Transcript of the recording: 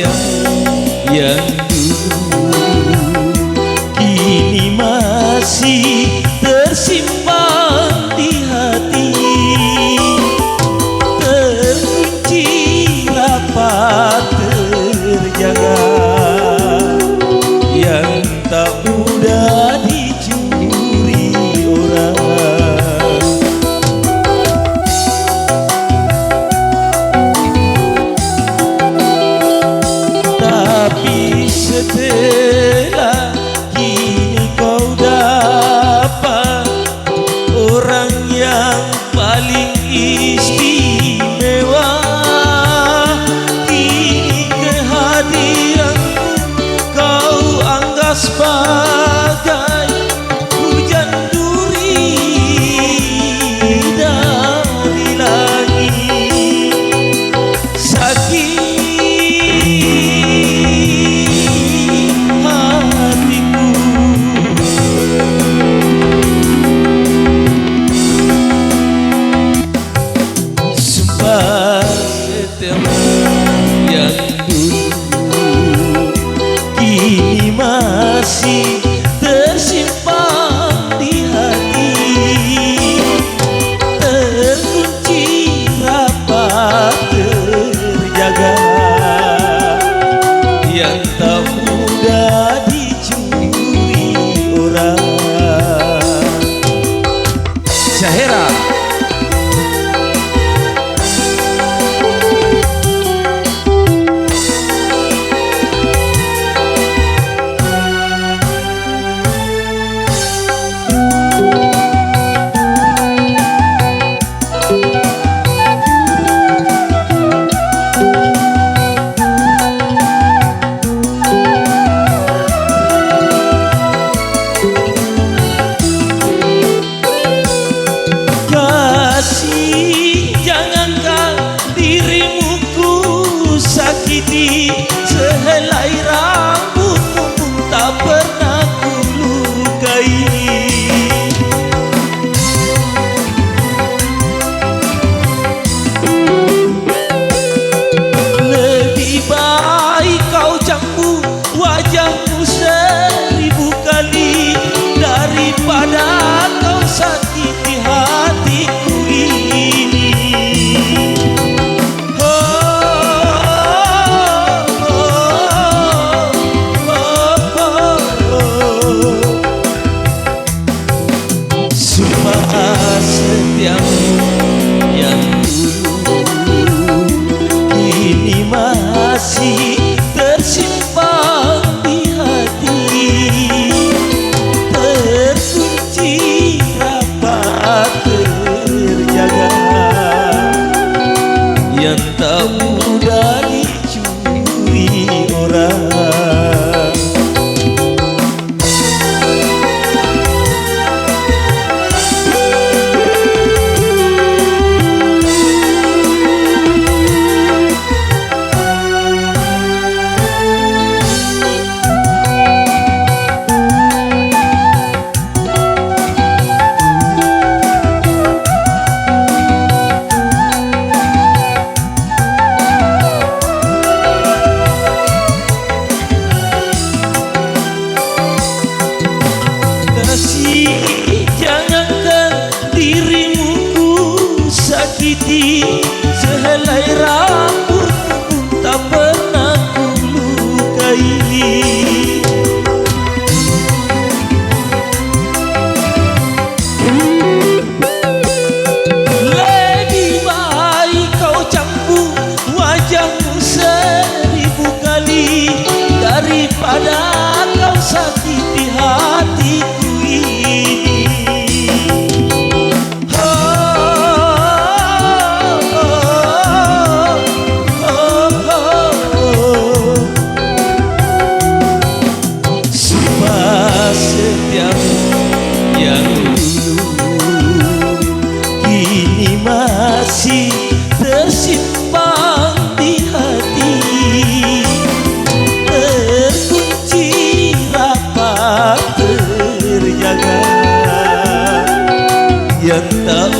setiamu yang dulu kini masih tersimpan di hati, terkunci rapat terjaga, yang tak mudah dicuri orang. Tapi setelah kini kau dapat orang yang paling istimewa, kini kehadiranmu kau anggap sebagai hujan duri dari langit. Sakit hatiku, sumpah setiamu yang dulu kini masih tersimpan di hati, terkunci rapat terjaga, yang tak mudah dicuri orang. Syahera. Kasih, jangankan dirimu ku sakiti, sehelai rambutmu pun tak pernah ku lukai. Lebih baik kau cambu wajahmu 1000 kali daripada kau sakiti hatiku ini. Sumpah setiamu yang dulu kini masih tersimpan di hati, terkunci rapat terjaga, yang tak mudah dicuri orang. Jangankan dirimu ku sakiti, sehelai rambutmu pun tak pernah ku lukai. Lebih baik kau cambu wajahmu 1000 kali daripada kau sakiti hatiku ini. Sumpah setiamu yang dulu kini masih tersimpan di hati, terkunci rapat terjaga, yang tak